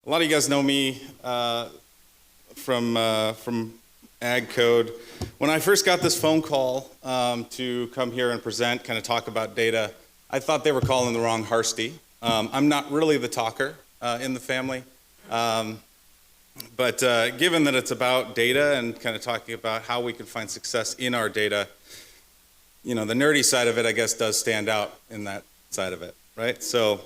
A lot of you guys know me from Ag Code. When I first got this phone call to come here and present, kind of talk about data, I thought they were calling the wrong Harste. I'm not really the talker in the family, but given that it's about data and kind of talking about how we can find success in our data, you know, the nerdy side of it, I guess, does stand out in that side of it, right? So,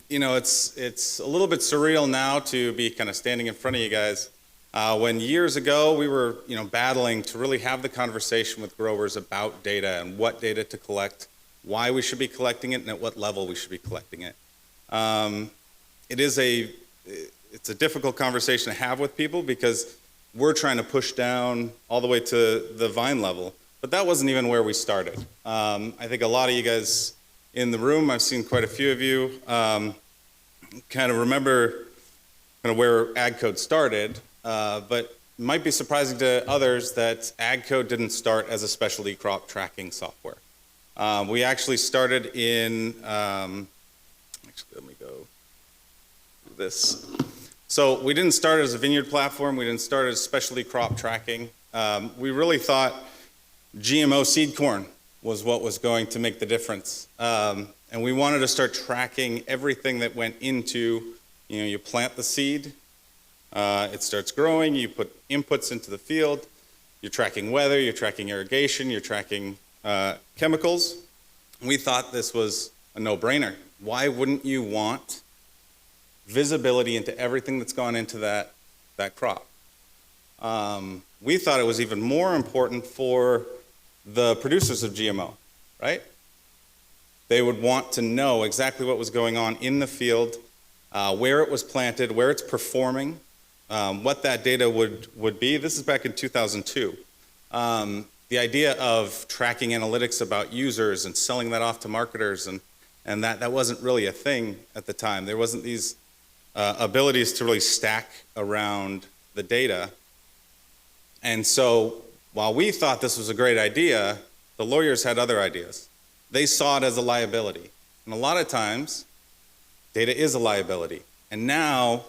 you know, it's a little bit surreal now to be kind of standing in front of you guys. When years ago we were, you know, battling to really have the conversation with growers about data and what data to collect, why we should be collecting it, and at what level we should be collecting it. It's a difficult conversation to have with people because we're trying to push down all the way to the vine level, but that wasn't even where we started. I think a lot of you guys in the room, I've seen quite a few of you, kind of remember kind of where Ag Code started, but it might be surprising to others that Ag Code didn't start as a specialty crop tracking software. We actually started in, actually let me go through this. So we didn't start as a vineyard platform, we didn't start as specialty crop tracking. We really thought GMO seed corn was what was going to make the difference. And we wanted to start tracking everything that went into, you know, you plant the seed, it starts growing, you put inputs into the field, you're tracking weather, you're tracking irrigation, you're tracking chemicals. We thought this was a no-brainer. Why wouldn't you want visibility into everything that's gone into that crop? We thought it was even more important for the producers of GMO, right? They would want to know exactly what was going on in the field, where it was planted, where it's performing, what that data would be. This is back in 2002. The idea of tracking analytics about users and selling that off to marketers, and that wasn't really a thing at the time. There wasn't these abilities to really stack around the data. And so while we thought this was a great idea, the lawyers had other ideas. They saw it as a liability. And a lot of times, data is a liability. And now,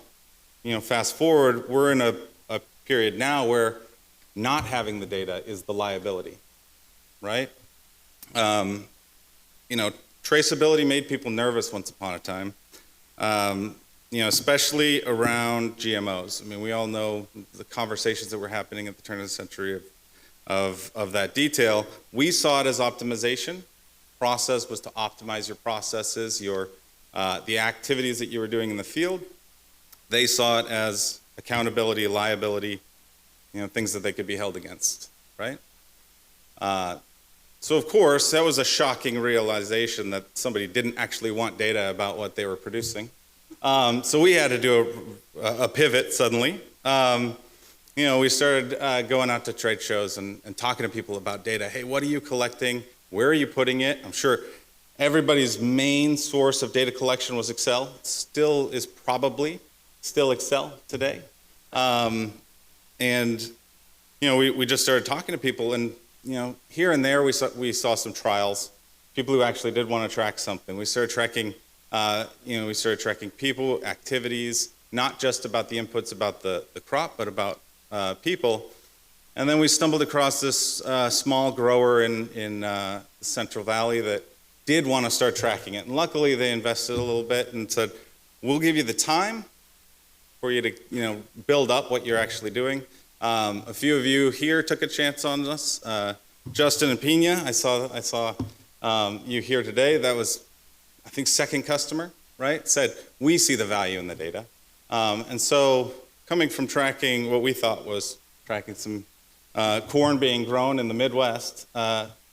you know, fast forward, we're in a period now where not having the data is the liability, right? You know, traceability made people nervous once upon a time, you know, especially around GMOs. I mean, we all know the conversations that were happening at the turn of the century of that detail. We saw it as optimization. Process was to optimize your processes, the activities that you were doing in the field. They saw it as accountability, liability, you know, things that they could be held against, right? So of course, that was a shocking realization that somebody didn't actually want data about what they were producing. So we had to do a pivot suddenly. You know, we started going out to trade shows and talking to people about data. Hey, what are you collecting? Where are you putting it? I'm sure everybody's main source of data collection was Excel. It still is probably still Excel today. And, you know, we just started talking to people, and, you know, here and there we saw some trials, people who actually did want to track something. We started tracking, you know, we started tracking people, activities, not just about the inputs about the crop, but about people. And then we stumbled across this small grower in the Central Valley that did want to start tracking it. And luckily they invested a little bit and said, we'll give you the time for you to, you know, build up what you're actually doing. A few of you here took a chance on us. Justin and Pina, I saw you here today. That was, I think, second customer, right? Said, we see the value in the data. And so coming from tracking what we thought was tracking some corn being grown in the Midwest,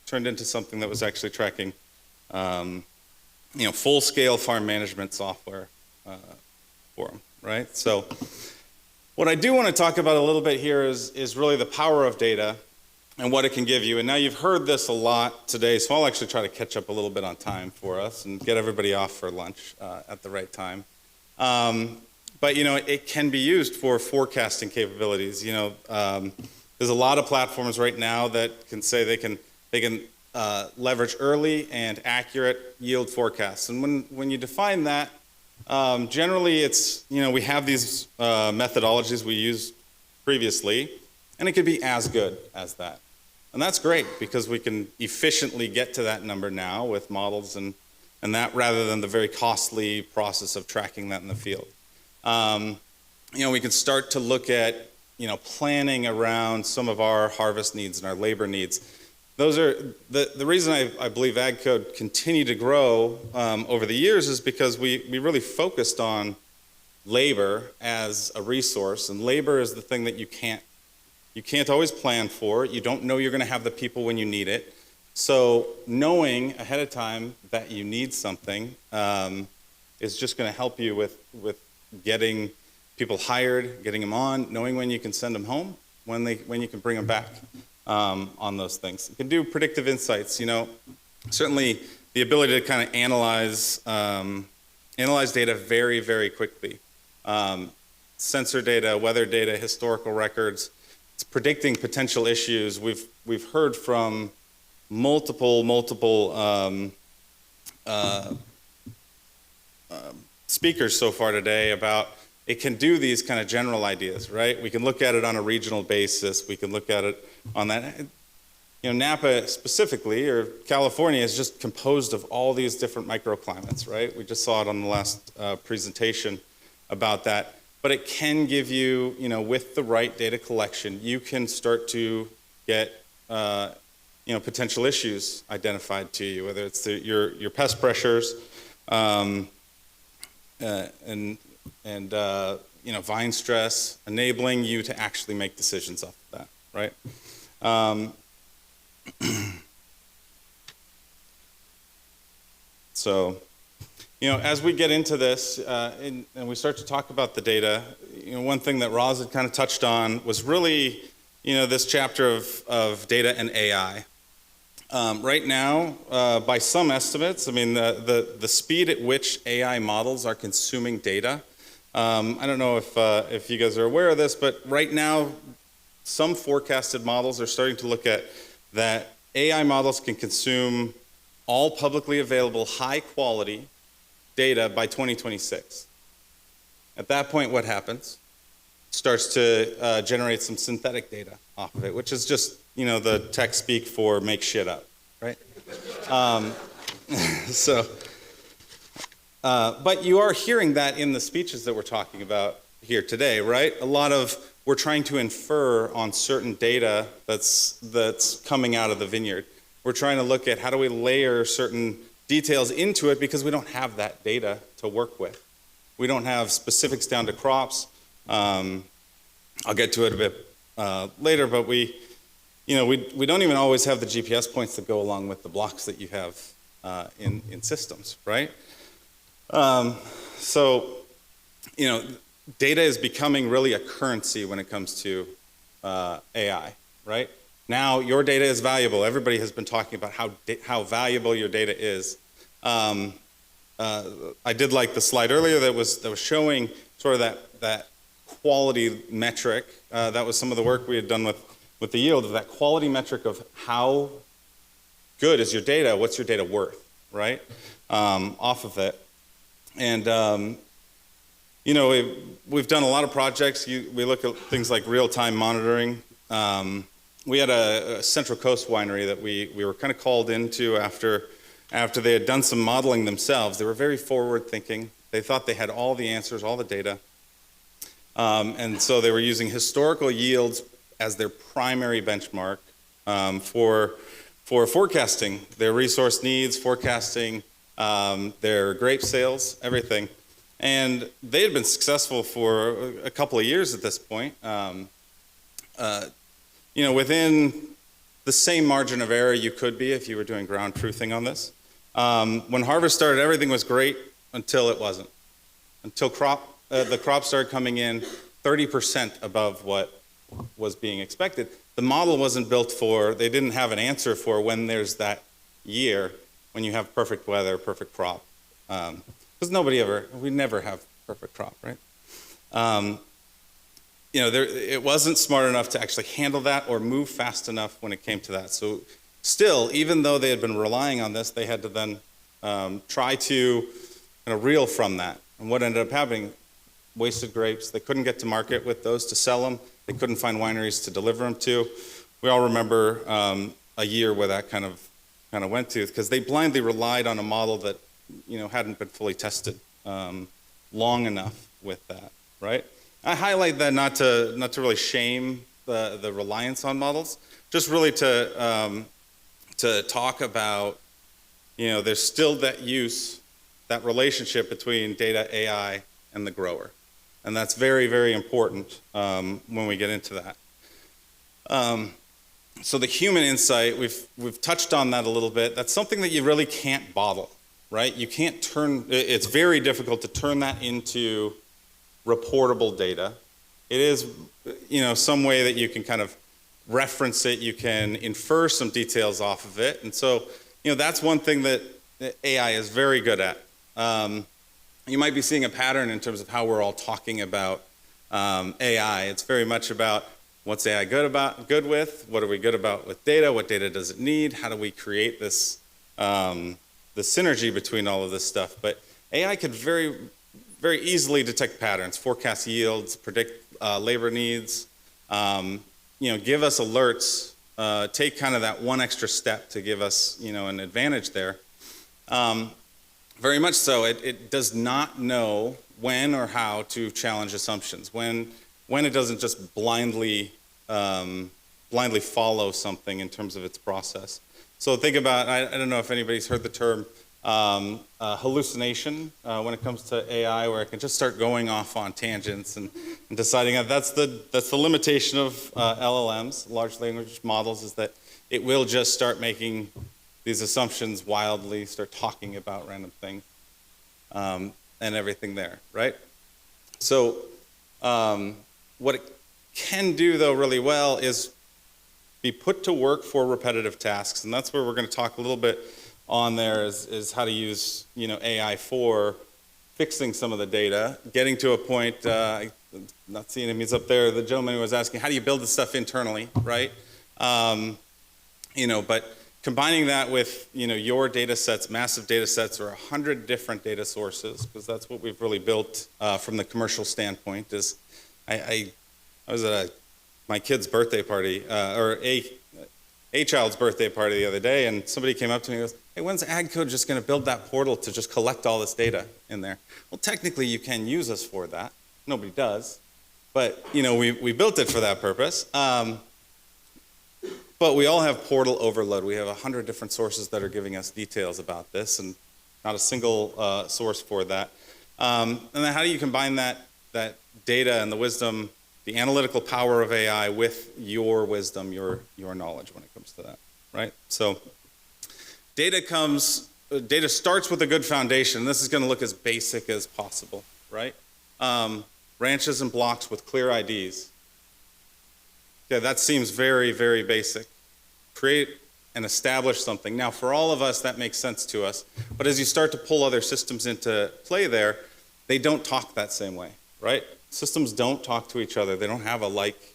turned into something that was actually tracking, you know, full-scale farm management software for them, right? So what I do want to talk about a little bit here is really the power of data and what it can give you. And now you've heard this a lot today, so I'll actually try to catch up a little bit on time for us and get everybody off for lunch at the right time. But, you know, it can be used for forecasting capabilities. You know, there's a lot of platforms right now that can say they can leverage early and accurate yield forecasts. And when you define that, Generally, it's, we have these methodologies we used previously, and it could be as good as that. And that's great because we can efficiently get to that number now with models and that rather than the very costly process of tracking that in the field. We can start to look at, planning around some of our harvest needs and our labor needs. Those are the reason I believe ag code continued to grow over the years is because we really focused on labor as a resource, and labor is the thing that you can't always plan for. You don't know you're going to have the people when you need it. So knowing ahead of time that you need something is just going to help you with getting people hired, getting them on, knowing when you can send them home, when you can bring them back. On those things. You can do predictive insights, certainly the ability to kind of analyze data very, very quickly. Sensor data, weather data, historical records. It's predicting potential issues. We've heard from multiple speakers so far today about it can do these kind of general ideas, right? We can look at it on a regional basis. We can look at it on that. Napa specifically, or California, is just composed of all these different microclimates, right? We just saw it on the last presentation about that. But it can give you, with the right data collection, you can start to get, potential issues identified to you, whether it's your pest pressures, and vine stress, enabling you to actually make decisions off of that, right? So, as we get into this and we start to talk about the data, one thing that Roz had kind of touched on was really, this chapter of data and AI. Right now, by some estimates, the speed at which AI models are consuming data, I don't know if you guys are aware of this, but right now, some forecasted models are starting to look at that AI models can consume all publicly available high-quality data by 2026. At that point, what happens? It starts to generate some synthetic data off of it, which is just, the tech speak for make shit up, right? But you are hearing that in the speeches that we're talking about here today, right? A lot of we're trying to infer on certain data that's coming out of the vineyard. We're trying to look at how do we layer certain details into it because we don't have that data to work with. We don't have specifics down to crops. I'll get to it a bit later, but we don't even always have the GPS points that go along with the blocks that you have in systems, right? Data is becoming really a currency when it comes to AI, right? Now your data is valuable. Everybody has been talking about how valuable your data is. I did like the slide earlier that was showing sort of that quality metric. That was some of the work we had done with the yield of that quality metric of how good is your data, what's your data worth, right? Off of it. And we've done a lot of projects. We look at things like real-time monitoring. We had a Central Coast winery that we were kind of called into after they had done some modeling themselves. They were very forward-thinking. They thought they had all the answers, all the data. And so they were using historical yields as their primary benchmark for forecasting their resource needs, forecasting their grape sales, everything. And they had been successful for a couple of years at this point. Within the same margin of error you could be if you were doing ground truthing on this. When harvest started, everything was great until it wasn't. Until the crop started coming in 30% above what was being expected. The model wasn't built they didn't have an answer for when there's that year when you have perfect weather, perfect crop. Because we never have perfect crop, right? It wasn't smart enough to actually handle that or move fast enough when it came to that. So still, even though they had been relying on this, they had to then try to kind of reel from that. And what ended up happening, wasted grapes. They couldn't get to market with those to sell them. They couldn't find wineries to deliver them to. We all remember a year where that kind of went to, because they blindly relied on a model that hadn't been fully tested long enough with that, right? I highlight that not to really shame the reliance on models, just really to talk about, there's still that relationship between data, AI, and the grower. And that's very, very important when we get into that. So the human insight, we've touched on that a little bit. That's something that you really can't bottle, right? You can't it's very difficult to turn that into reportable data. It is, some way that you can kind of reference it, you can infer some details off of it. And so, that's one thing that AI is very good at. You might be seeing a pattern in terms of how we're all talking about AI. It's very much about what's AI good with, what are we good about with data, what data does it need, how do we create this the synergy between all of this stuff. But AI could very, very easily detect patterns, forecast yields, predict labor needs, give us alerts, take kind of that one extra step to give us, an advantage there. Very much so. It does not know when or how to challenge assumptions, when it doesn't just blindly follow something in terms of its process. So think about, I don't know if anybody's heard the term hallucination when it comes to AI, where it can just start going off on tangents and deciding that that's the limitation of LLMs, large language models, is that it will just start making these assumptions wildly, start talking about random things and everything there, right? So what it can do, though, really well is be put to work for repetitive tasks, and that's where we're going to talk a little bit on there is how to use AI for fixing some of the data, getting to a point, not seeing him, he's up there, the gentleman who was asking, how do you build this stuff internally, right? But combining that with your data sets, massive data sets, or 100 different data sources, because that's what we've really built from the commercial standpoint. Is I was at my kid's birthday party, or a child's birthday party the other day, and somebody came up to me and goes, hey, when's AgCode just going to build that portal to just collect all this data in there? Well, technically you can use us for that. Nobody does, but we built it for that purpose. But we all have portal overload. We have 100 different sources that are giving us details about this, and not a single source for that. And then how do you combine that data and the wisdom, the analytical power of AI with your wisdom, your knowledge when it comes to that, right? So data starts with a good foundation. This is going to look as basic as possible, right? Branches and blocks with clear IDs. Yeah, that seems very, very basic. Create and establish something. Now, for all of us, that makes sense to us. But as you start to pull other systems into play there, they don't talk that same way, right? Systems don't talk to each other. They don't have a like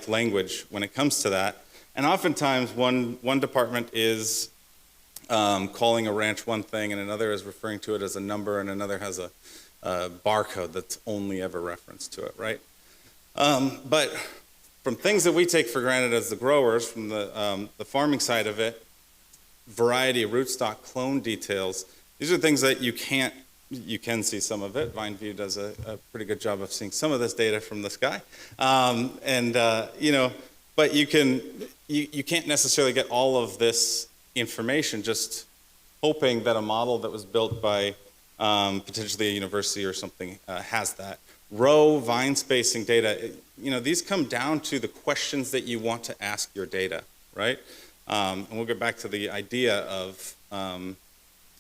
language when it comes to that. And oftentimes, one department is calling a ranch one thing, and another is referring to it as a number, and another has a barcode that's only ever referenced to it, right? But from things that we take for granted as the growers, from the farming side of it, variety, rootstock, clone details, these are things that you can see some of it. VineView does a pretty good job of seeing some of this data from the sky. But you can't necessarily get all of this information just hoping that a model that was built by potentially a university or something has that. Row, vine spacing data, these come down to the questions that you want to ask your data, right? And we'll get back to the idea of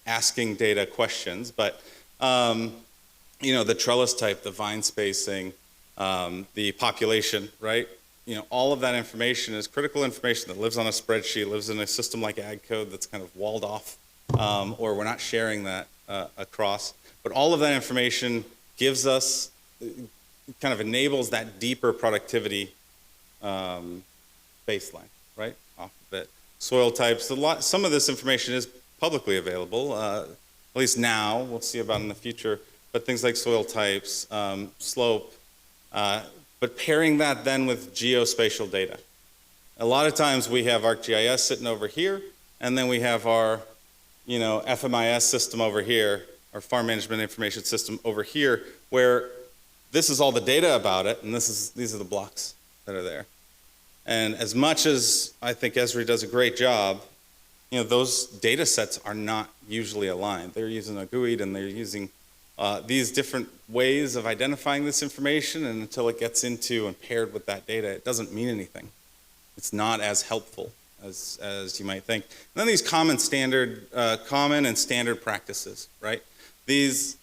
asking data questions, but the trellis type, the vine spacing, the population, right? All of that information is critical information that lives on a spreadsheet, lives in a system like AgCode that's kind of walled off, or we're not sharing that across. But all of that information gives us, kind of enables that deeper productivity baseline, right, off of it. Soil types, some of this information is publicly available. least now, we'll see about in the future, but things like soil types, slope, but pairing that then with geospatial data. A lot of times we have ArcGIS sitting over here, and then we have our FMIS system over here, our Farm Management Information System over here, where this is all the data about it, and these are the blocks that are there. And as much as I think Esri does a great job, those data sets are not usually aligned. They're using a GUID, and they're using these different ways of identifying this information, and until it gets into and paired with that data, it doesn't mean anything. It's not as helpful as you might think. And then these common and standard practices, right? These,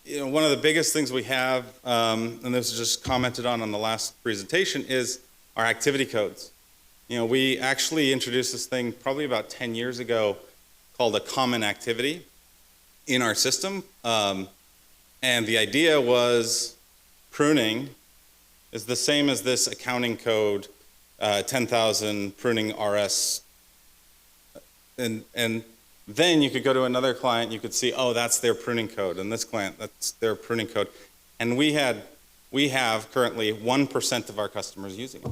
one of the biggest things we have, and this was just commented on the last presentation, is our activity codes. We actually introduced this thing probably about 10 years ago called a common activity in our system. And the idea was pruning is the same as this accounting code, 10,000 pruning RS. And then you could go to another client, you could see, oh, that's their pruning code, and this client, that's their pruning code. And we have currently 1% of our customers using it.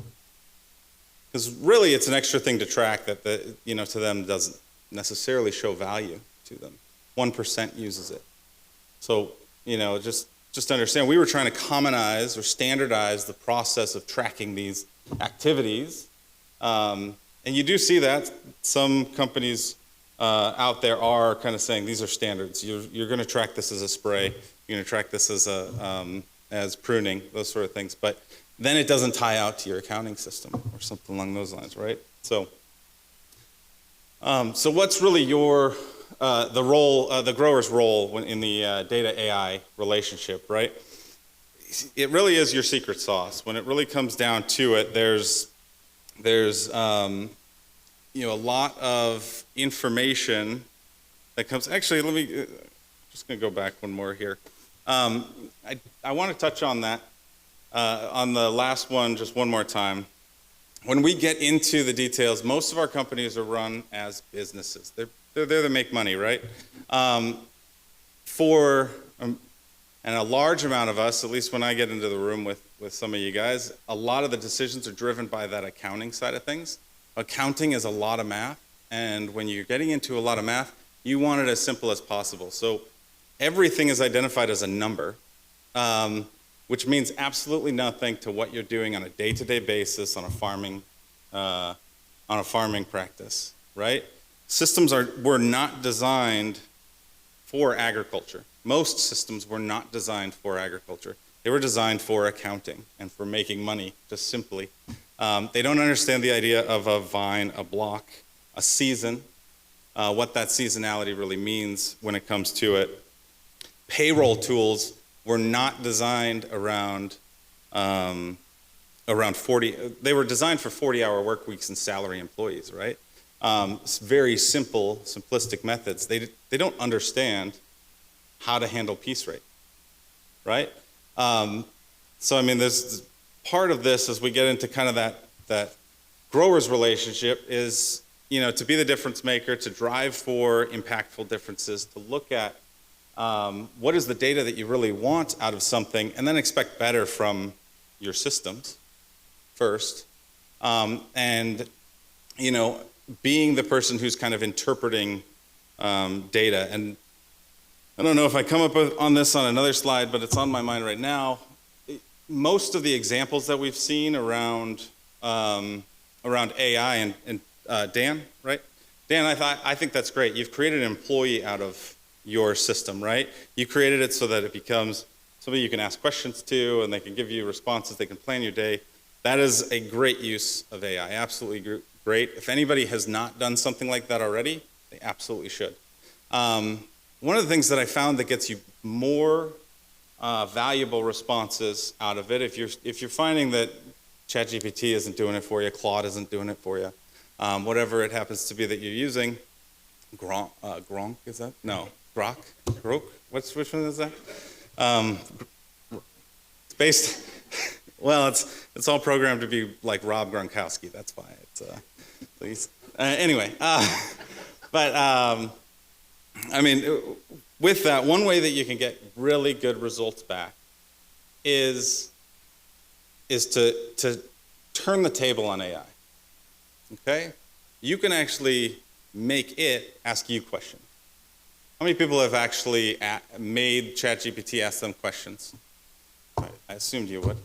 Because really it's an extra thing to track that to them doesn't necessarily show value to them. 1% uses it. So, just understand, we were trying to commonize or standardize the process of tracking these activities. And you do see that some companies out there are kind of saying these are standards. You're going to track this as a spray. You're going to track this as pruning, those sort of things. But then it doesn't tie out to your accounting system or something along those lines, right? So what's really the role, the grower's role in the data AI relationship, right? It really is your secret sauce. When it really comes down to it, there's a lot of information that comes. Actually, just gonna go back one more here. I want to touch on that on the last one just one more time. When we get into the details, most of our companies are run as businesses. They're there to make money, right? And a large amount of us, at least when I get into the room with some of you guys, a lot of the decisions are driven by that accounting side of things. Accounting is a lot of math, and when you're getting into a lot of math, you want it as simple as possible. So everything is identified as a number, which means absolutely nothing to what you're doing on a day-to-day basis on a farming practice, right? Systems were not designed for agriculture. Most systems were not designed for agriculture. They were designed for accounting and for making money, just simply. They don't understand the idea of a vine, a block, a season, what that seasonality really means when it comes to it. Payroll tools were not designed around 40, they were designed for 40-hour work weeks and salary employees, right? It's very simple, simplistic methods. They don't understand how to handle piece rate, right? So I mean, there's part of this as we get into kind of that grower's relationship is, to be the difference maker, to drive for impactful differences, to look at what is the data that you really want out of something, and then expect better from your systems first, and being the person who's kind of interpreting data. And I don't know if I come up on this on another slide, but it's on my mind right now. Most of the examples that we've seen around AI and Dan, right? Dan, I think that's great. You've created an employee out of your system, right? You created it so that it becomes somebody you can ask questions to, and they can give you responses. They can plan your day. That is a great use of AI. Absolutely great. If anybody has not done something like that already, they absolutely should. One of the things that I found that gets you more valuable responses out of it, if you're finding that ChatGPT isn't doing it for you, Claude isn't doing it for you, whatever it happens to be that you're using, Gronk, is that? No, Grok? Which one is that? It's based, well, it's all programmed to be like Rob Gronkowski, that's why it's, please. Anyway, but I mean, with that, one way that you can get really good results back is to turn the table on AI. Okay? You can actually make it ask you questions. How many people have actually made ChatGPT ask them questions? I assumed you would.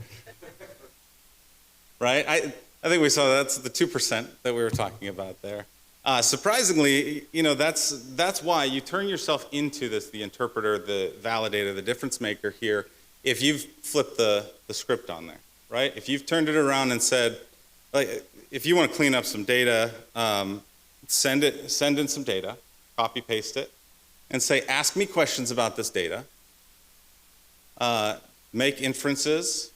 Right? I think we saw that's the 2% that we were talking about there. Surprisingly, that's why you turn yourself into the interpreter, the validator, the difference maker here, if you've flipped the script on there, right? If you've turned it around and said, like, if you want to clean up some data, send in some data, copy paste it, and say, ask me questions about this data, make inferences,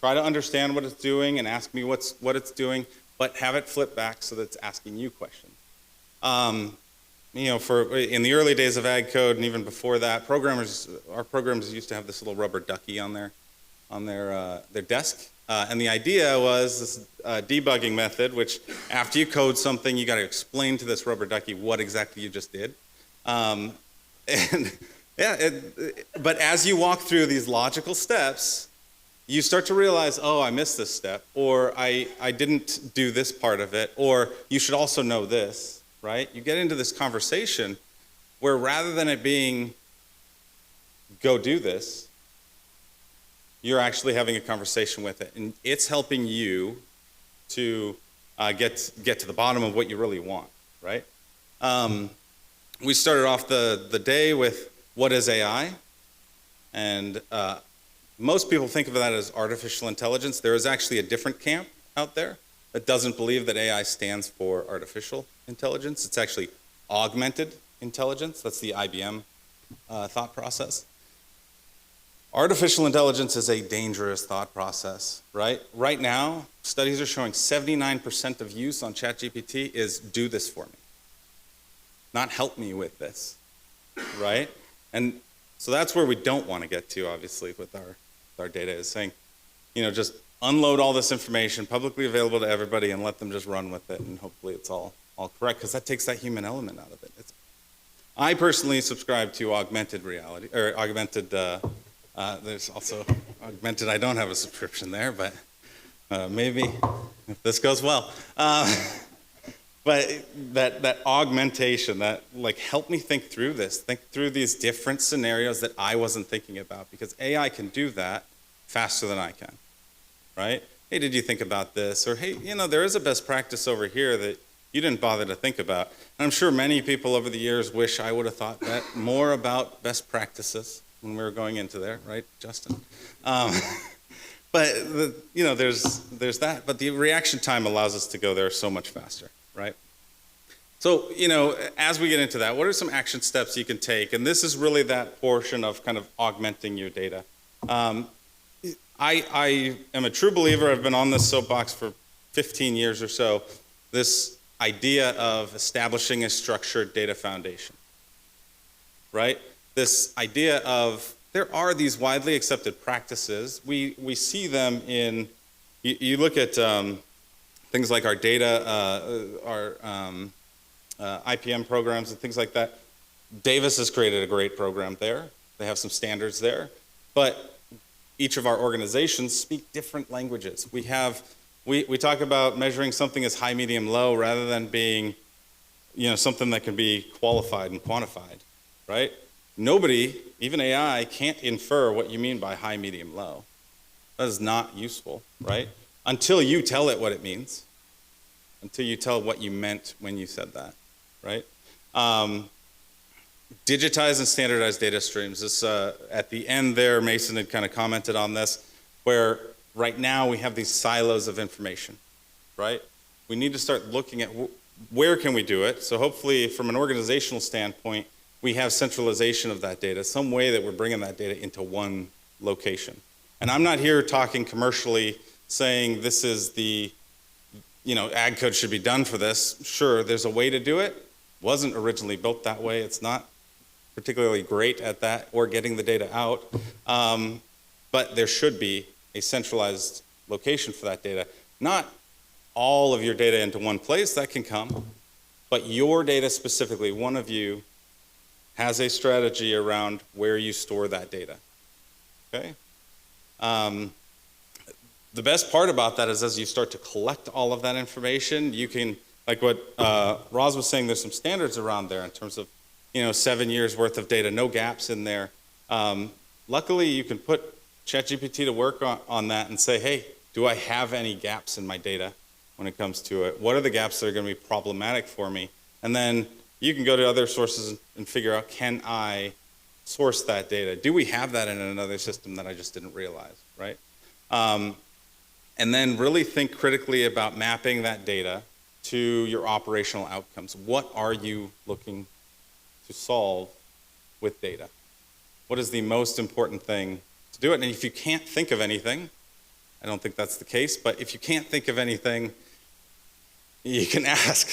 try to understand what it's doing and ask me what it's doing, but have it flip back so that it's asking you questions. In the early days of ag code and even before that, our programmers used to have this little rubber ducky on their desk. And the idea was this debugging method, which after you code something, you got to explain to this rubber ducky what exactly you just did. But as you walk through these logical steps, you start to realize, oh, I missed this step, or I didn't do this part of it, or you should also know this, right? You get into this conversation where rather than it being, go do this, you're actually having a conversation with it, and it's helping you to get to the bottom of what you really want, right? We started off the day with what is AI, and most people think of that as artificial intelligence. There is actually a different camp out there that doesn't believe that AI stands for artificial intelligence. It's actually augmented intelligence. That's the IBM thought process. Artificial intelligence is a dangerous thought process, right? Right now, studies are showing 79% of use on ChatGPT is do this for me, not help me with this, right? And so that's where we don't want to get to, obviously, with our data, is saying, just unload all this information publicly available to everybody and let them just run with it, and hopefully it's all correct, because that takes that human element out of it. I personally subscribe to augmented reality, or augmented, there's also augmented, I don't have a subscription there, but maybe if this goes well. But that augmentation, that help me think through this, think through these different scenarios that I wasn't thinking about, because AI can do that faster than I can, right? Hey, did you think about this? Or hey, there is a best practice over here that you didn't bother to think about. And I'm sure many people over the years wish I would have thought that more about best practices when we were going into there, right, Justin? But there's that. But the reaction time allows us to go there so much faster, right? So, as we get into that, what are some action steps you can take? And this is really that portion of kind of augmenting your data. I am a true believer, I've been on this soapbox for 15 years or so, this idea of establishing a structured data foundation, right? This idea of, there are these widely accepted practices. We see them in, you look at things like our data, our IPM programs and things like that. Davis has created a great program there. They have some standards there. But each of our organizations speak different languages. We talk about measuring something as high, medium, low, rather than being, something that can be qualified and quantified, right? Nobody, even AI, can't infer what you mean by high, medium, low. That is not useful, right? Until you tell it what it means, until you tell what you meant when you said that, right? Digitize and standardize data streams. This, at the end there, Mason had kind of commented on this, where right now we have these silos of information, right? We need to start looking at where can we do it. So hopefully from an organizational standpoint, we have centralization of that data, some way that we're bringing that data into one location. And I'm not here talking commercially saying this is the, ag code should be done for this. Sure, there's a way to do it. Wasn't originally built that way. It's not particularly great at that or getting the data out. But there should be a centralized location for that data. Not all of your data into one place, that can come, but your data specifically, one of you has a strategy around where you store that data. Okay? The best part about that is as you start to collect all of that information, you can, like what Roz was saying, there's some standards around there in terms of 7 years worth of data, no gaps in there. Luckily, you can put ChatGPT to work on that and say, hey, do I have any gaps in my data when it comes to it? What are the gaps that are going to be problematic for me? And then you can go to other sources and figure out, can I source that data? Do we have that in another system that I just didn't realize, right? And then really think critically about mapping that data to your operational outcomes. What are you looking to solve with data? What is the most important thing to do it? And if you can't think of anything, I don't think that's the case, but if you can't think of anything, you can ask,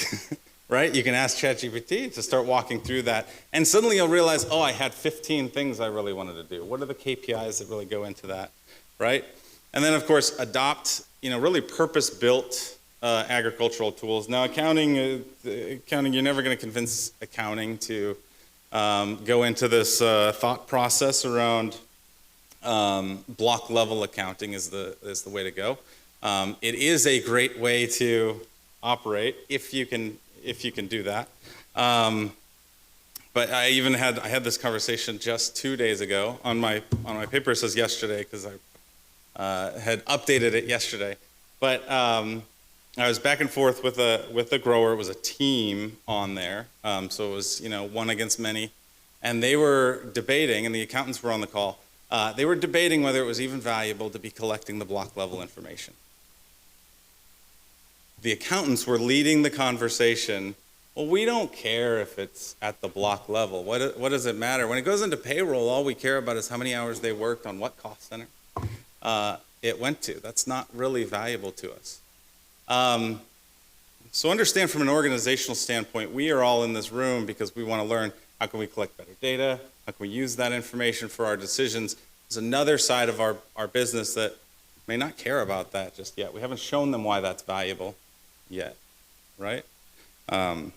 right? You can ask ChatGPT to start walking through that. And suddenly you'll realize, oh, I had 15 things I really wanted to do. What are the KPIs that really go into that, right? And then, of course, adopt, really purpose-built agricultural tools. Now, accounting, you're never going to convince accounting to go into this thought process around block-level accounting is the way to go. It is a great way to operate if you can do that. But I had this conversation just 2 days ago on my paper. It says yesterday because I had updated it yesterday. But I was back and forth with a grower. It was a team on there, so it was one against many, and they were debating, and the accountants were on the call. They were debating whether it was even valuable to be collecting the block level information. The accountants were leading the conversation. Well, we don't care if it's at the block level. What does it matter? When it goes into payroll, all we care about is how many hours they worked on what cost center it went to. That's not really valuable to us. So understand from an organizational standpoint, we are all in this room because we want to learn how can we collect better data, how can we use that information for our decisions. There's another side of our business that may not care about that just yet. We haven't shown them why that's valuable yet, right? On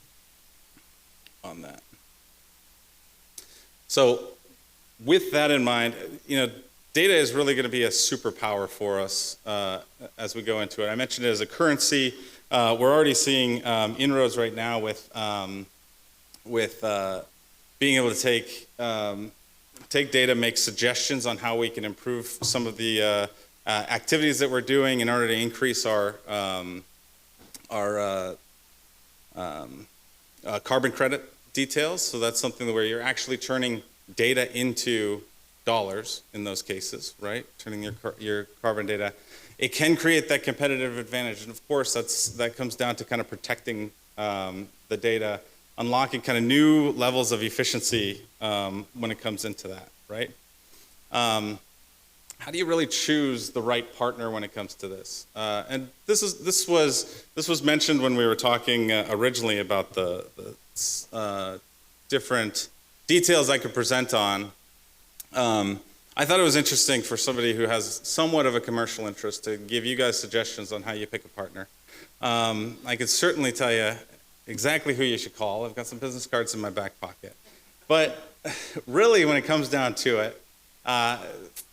that. So with that in mind, data is really going to be a superpower for us as we go into it. I mentioned it as a currency. We're already seeing inroads right now with being able to take data, make suggestions on how we can improve some of the activities that we're doing in order to increase our carbon credit details. So that's something where you're actually turning data into dollars in those cases, right? Turning your carbon data. It can create that competitive advantage, and of course that comes down to kind of protecting the data, unlocking kind of new levels of efficiency when it comes into that, right? How do you really choose the right partner when it comes to this? And this was mentioned when we were talking originally about the different details I could present on. I thought it was interesting for somebody who has somewhat of a commercial interest to give you guys suggestions on how you pick a partner. I could certainly tell you exactly who you should call. I've got some business cards in my back pocket. But really, when it comes down to it,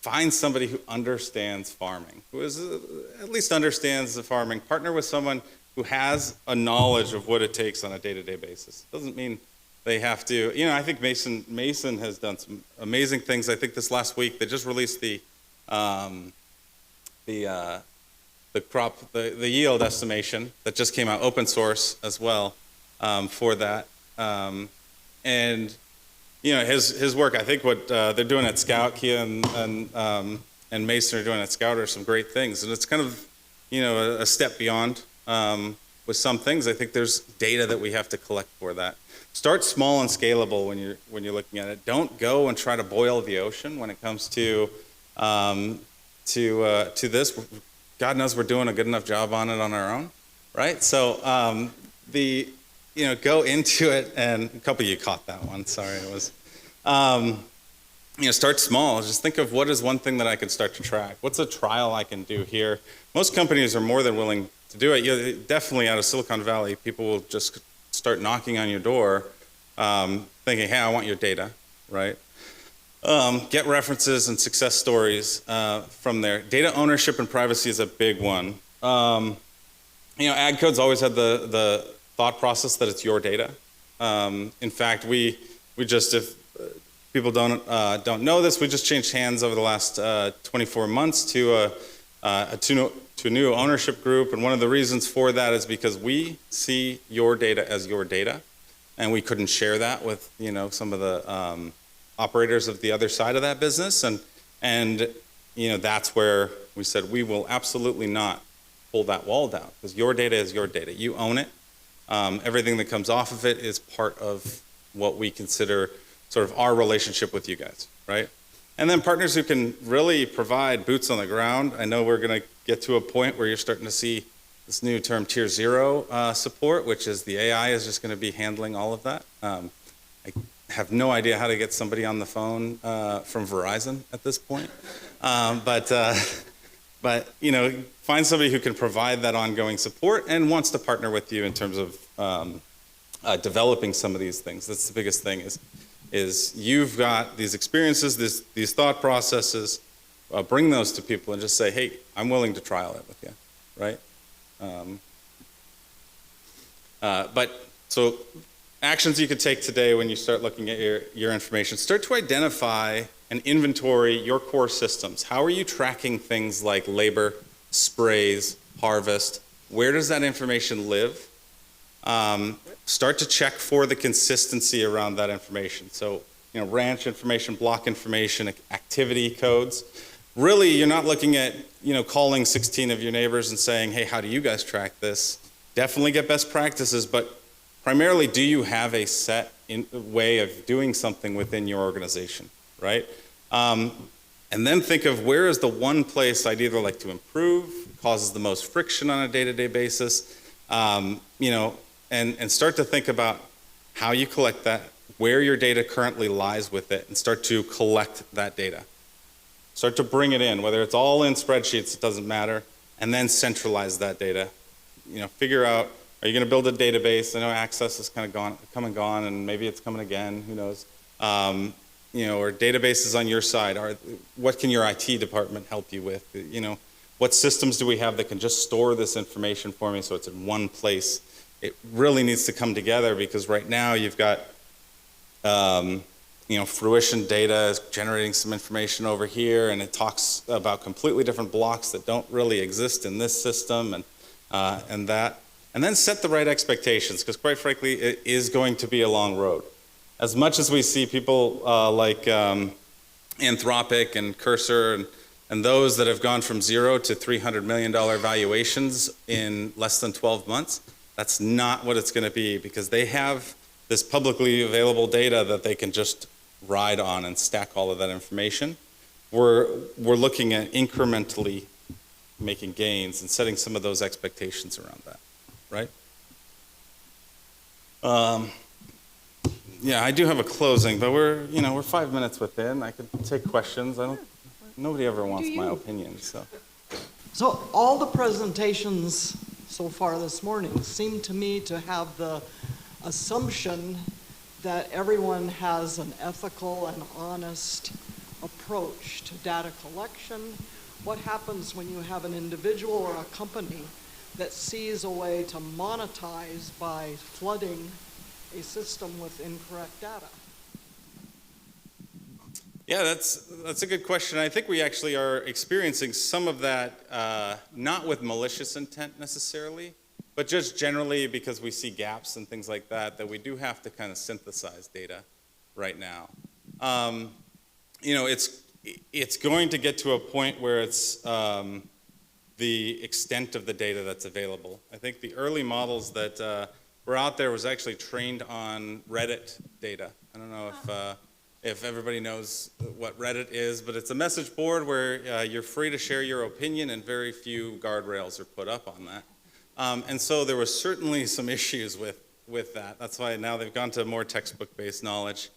find somebody who understands farming, who at least understands the farming. Partner with someone who has a knowledge of what it takes on a day-to-day basis. Doesn't mean they have to, I think Mason has done some amazing things. I think this last week they just released the yield estimation that just came out, open source as well, for that. And his work, I think what they're doing at Scout, Kia and Mason are doing at Scout are some great things. And it's kind of, a step beyond with some things. I think there's data that we have to collect for that. Start small and scalable when you're looking at it. Don't go and try to boil the ocean when it comes to this. God knows we're doing a good enough job on it on our own, right? So go into it, and a couple of you caught that one. Sorry, it was. Start small. Just think of what is one thing that I could start to track. What's a trial I can do here? Most companies are more than willing to do it. Definitely out of Silicon Valley, people will just start knocking on your door thinking, hey, I want your data, right? Get references and success stories from there. Data ownership and privacy is a big one. AdCode's always had the thought process that it's your data. In fact, we just, if people don't know this, we just changed hands over the last 24 months to a new ownership group, and one of the reasons for that is because we see your data as your data, and we couldn't share that with some of the operators of the other side of that business, and that's where we said we will absolutely not pull that wall down, because your data is your data. You own it. Everything that comes off of it is part of what we consider sort of our relationship with you guys, right? And then partners who can really provide boots on the ground. I know we're going to get to a point where you're starting to see this new term tier 0 support, which is the AI is just going to be handling all of that. I have no idea how to get somebody on the phone from Verizon at this point. But find somebody who can provide that ongoing support and wants to partner with you in terms of developing some of these things. That's the biggest thing is you've got these experiences, these thought processes, bring those to people and just say, hey, I'm willing to trial it with you, right? So actions you could take today when you start looking at your information, start to identify and inventory your core systems. How are you tracking things like labor, sprays, harvest? Where does that information live? Start to check for the consistency around that information. So, ranch information, block information, activity codes. Really, you're not looking at, calling 16 of your neighbors and saying, hey, how do you guys track this? Definitely get best practices, but primarily, do you have a set way of doing something within your organization, right? And then think of where is the one place I'd either like to improve, causes the most friction on a day-to-day basis, and start to think about how you collect that, where your data currently lies with it, and start to collect that data. Start to bring it in, whether it's all in spreadsheets, it doesn't matter, and then centralize that data. Figure out, are you going to build a database? I know Access has kind of come and gone, and maybe it's coming again, who knows? Or databases on your side. What can your IT department help you with? What systems do we have that can just store this information for me so it's in one place? It really needs to come together because right now you've got, fruition data is generating some information over here, and it talks about completely different blocks that don't really exist in this system, and that. And then set the right expectations, because quite frankly, it is going to be a long road. As much as we see people like Anthropic and Cursor and those that have gone from 0 to $300 million valuations in less than 12 months, that's not what it's going to be, because they have this publicly available data that they can just ride on and stack all of that information. We're looking at incrementally making gains and setting some of those expectations around that, right? Yeah, I do have a closing, but we're 5 minutes within. I could take questions. Nobody ever wants my opinion, so. So all the presentations so far this morning seem to me to have the assumption that everyone has an ethical and honest approach to data collection. What happens when you have an individual or a company that sees a way to monetize by flooding a system with incorrect data? Yeah, that's a good question. I think we actually are experiencing some of that, not with malicious intent necessarily, but just generally because we see gaps and things like that we do have to kind of synthesize data right now. It's going to get to a point where it's the extent of the data that's available. I think the early models that were out there was actually trained on Reddit data. I don't know if everybody knows what Reddit is, but it's a message board where you're free to share your opinion and very few guardrails are put up on that. And so there was certainly some issues with that. That's why now they've gone to more textbook-based knowledge,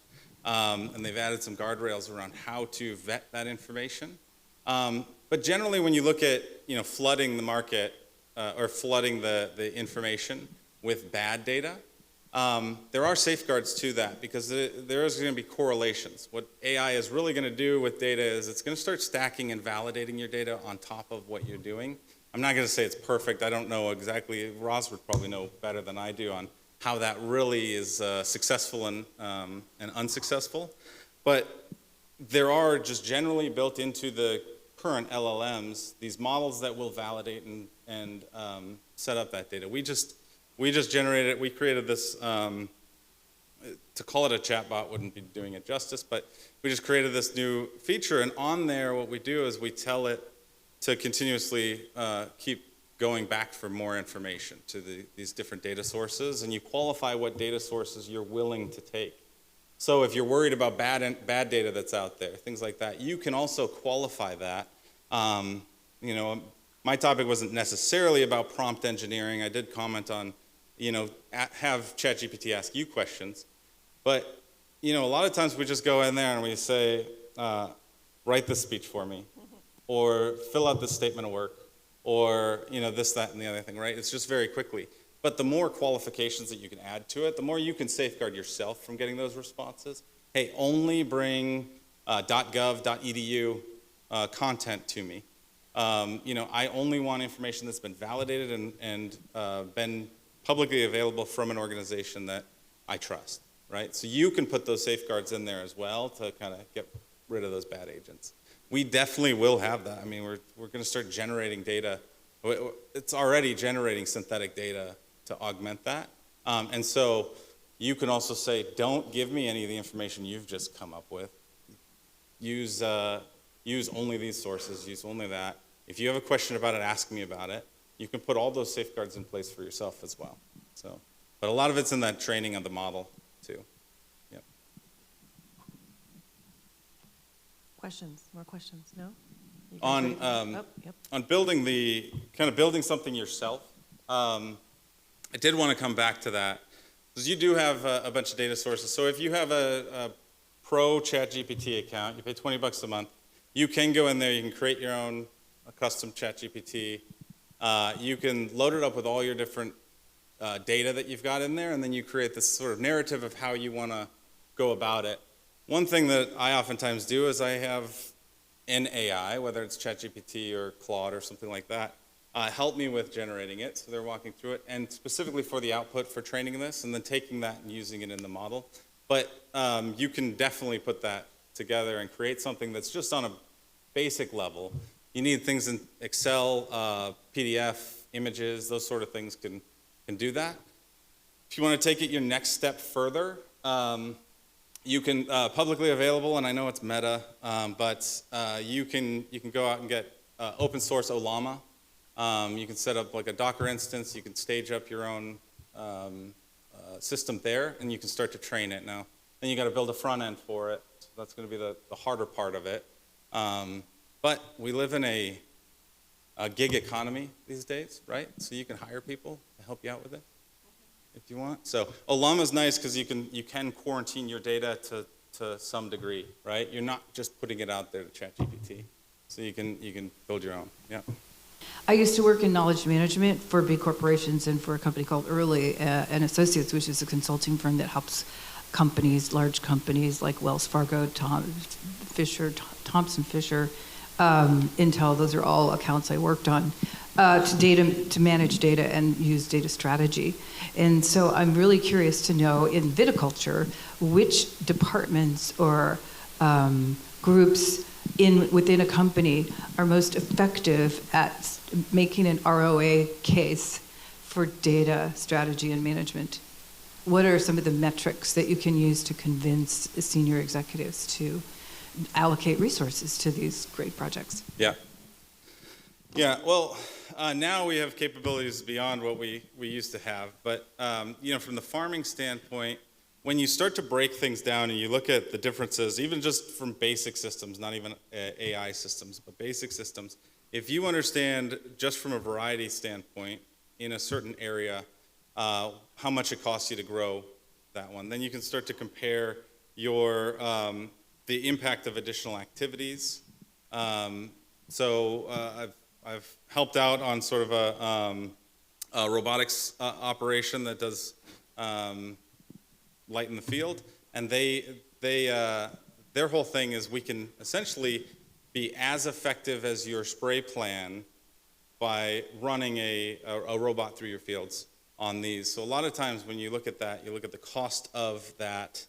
and they've added some guardrails around how to vet that information. But generally, when you look at flooding the market or flooding the information with bad data, There are safeguards to that because there is going to be correlations. What AI is really going to do with data is it's going to start stacking and validating your data on top of what you're doing. I'm not going to say it's perfect. I don't know exactly. Roz would probably know better than I do on how that really is successful and unsuccessful. But there are just generally built into the current LLMs these models that will validate and set up that data. We just generated, we created this, to call it a chatbot wouldn't be doing it justice, but we just created this new feature, and on there what we do is we tell it to continuously keep going back for more information to these different data sources, and you qualify what data sources you're willing to take. So if you're worried about bad data that's out there, things like that, you can also qualify that. You know, my topic wasn't necessarily about prompt engineering. I did comment on, you know, have ChatGPT ask you questions. But, you know, a lot of times we just go in there and we say, write this speech for me, or fill out this statement of work, or, you know, this, that, and the other thing, right? It's just very quickly. But the more qualifications that you can add to it, the more you can safeguard yourself from getting those responses. Hey, only bring .gov.edu content to me. You know, I only want information that's been validated and been publicly available from an organization that I trust, right? So you can put those safeguards in there as well to kind of get rid of those bad agents. We definitely will have that. I mean, we're going to start generating data. It's already generating synthetic data to augment that. And so you can also say, don't give me any of the information you've just come up with. Use only these sources, use only that. If you have a question about it, ask me about it. You can put all those safeguards in place for yourself as well. So, but a lot of it's in that training of the model too. Yep. Questions? More questions? No? You guys On ready to- yep. on building something yourself, I did want to come back to that because you do have a bunch of data sources. So if you have a pro ChatGPT account, you pay $20 a month. You can go in there. You can create your own custom ChatGPT. You can load it up with all your different data that you've got in there, and then you create this sort of narrative of how you want to go about it. One thing that I oftentimes do is I have an AI, whether it's ChatGPT or Claude or something like that, help me with generating it. So they're walking through it, and specifically for the output for training this, and then taking that and using it in the model. But you can definitely put that together and create something that's just on a basic level. You need things in Excel, PDF, images, those sort of things can do that. If you want to take it your next step further, you can publicly available, and I know it's meta, but you can go out and get open source Olama. You can set up like a Docker instance. You can stage up your own system there, and you can start to train it. Now, then you got to build a front end for it. So that's going to be the harder part of it. But we live in a gig economy these days, right? So you can hire people to help you out with it if you want. So Olama's nice because you can quarantine your data to some degree, right? You're not just putting it out there to ChatGPT. So you can build your own. Yeah. I used to work in knowledge management for big corporations and for a company called Early and Associates, which is a consulting firm that helps companies, large companies like Wells Fargo, Thomson Fisher, Intel. Those are all accounts I worked on to manage data and use data strategy. And so I'm really curious to know in viticulture which departments or groups within a company are most effective at making an ROA case for data strategy and management. What are some of the metrics that you can use to convince senior executives to allocate resources to these great projects? Yeah. Yeah, well, now we have capabilities beyond what we used to have. But, you know, from the farming standpoint, when you start to break things down and you look at the differences, even just from basic systems, not even AI systems, but basic systems, if you understand just from a variety standpoint in a certain area how much it costs you to grow that one, then you can start to compare your the impact of additional activities. So I've helped out on sort of a robotics operation that does lighten the field, and their whole thing is we can essentially be as effective as your spray plan by running a robot through your fields on these. So a lot of times when you look at that, you look at the cost of that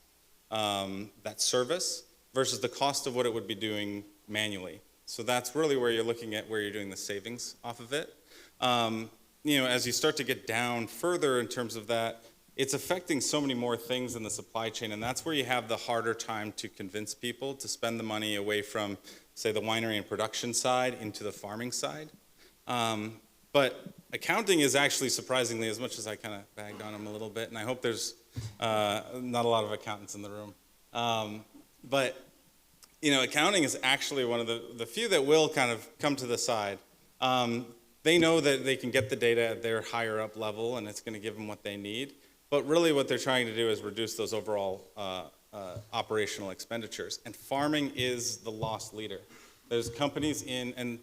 service versus the cost of what it would be doing manually. So that's really where you're looking at where you're doing the savings off of it. As you start to get down further in terms of that, it's affecting so many more things in the supply chain, and that's where you have the harder time to convince people to spend the money away from, say, the winery and production side into the farming side. But accounting is actually surprisingly, as much as I kind of bagged on them a little bit, and I hope there's not a lot of accountants in the room. But accounting is actually one of the few that will kind of come to the side. They know that they can get the data at their higher up level, and it's going to give them what they need. But really what they're trying to do is reduce those overall operational expenditures. And farming is the lost leader. There's companies and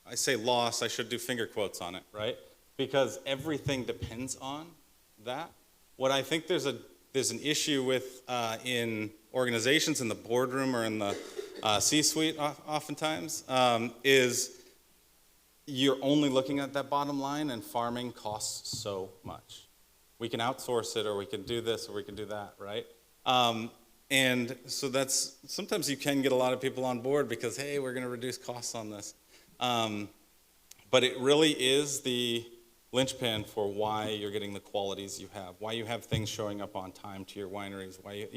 I say lost, I should do finger quotes on it, right? Because everything depends on that. What I think there's an issue with in organizations in the boardroom or in the C-suite oftentimes is you're only looking at that bottom line, and farming costs so much. We can outsource it, or we can do this, or we can do that, right? And so that's, sometimes you can get a lot of people on board because, hey, we're going to reduce costs on this. But it really is the linchpin for why you're getting the qualities you have, why you have things showing up on time to your wineries, why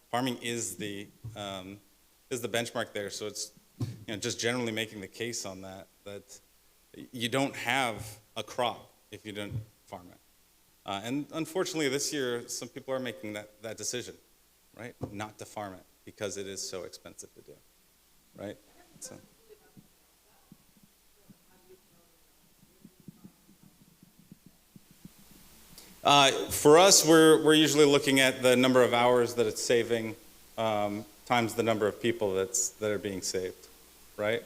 farming is the benchmark there. So it's just generally making the case on that you don't have a crop if you don't farm it. And unfortunately this year some people are making that decision, right, not to farm it because it is so expensive to do, right? So. For us, we're usually looking at the number of hours that it's saving times the number of people that are being saved, right?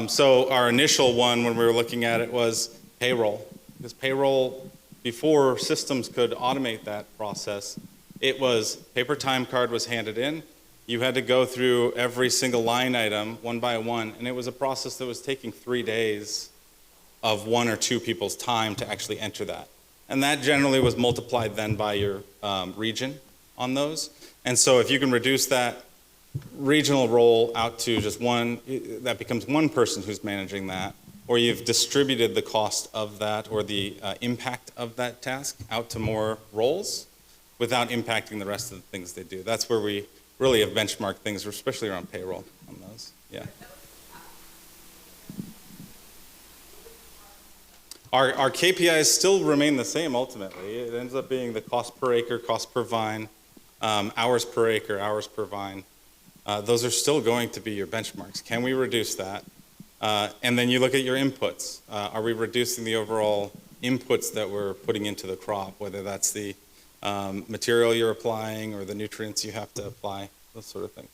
So our initial one when we were looking at it was payroll, because payroll, before systems could automate that process, it was paper time card was handed in. You had to go through every single line item one by one, and it was a process that was taking 3 days of 1 or 2 people's time to actually enter that. And that generally was multiplied then by your region on those. And so if you can reduce that regional role out to just one, that becomes one person who's managing that, or you've distributed the cost of that or the impact of that task out to more roles without impacting the rest of the things they do. That's where we really have benchmarked things, especially around payroll on those, yeah. Our KPIs still remain the same ultimately. It ends up being the cost per acre, cost per vine, hours per acre, hours per vine. Those are still going to be your benchmarks. Can we reduce that? And then you look at your inputs. Are we reducing the overall inputs that we're putting into the crop, whether that's the material you're applying or the nutrients you have to apply, those sort of things.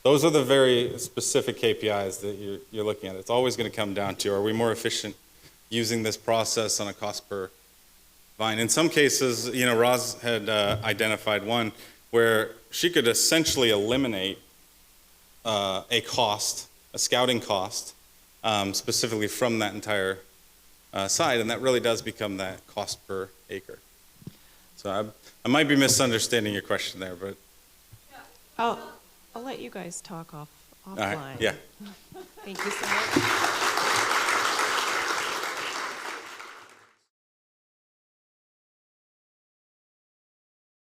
Those are the very specific KPIs that you're looking at. It's always going to come down to, are we more efficient using this process on a cost per vine? In some cases, Roz had identified one where she could essentially eliminate a scouting cost, specifically from that entire side, and that really does become that cost per acre. So I might be misunderstanding your question there, but I'll let you guys talk offline. all right, yeah. Thank you so much.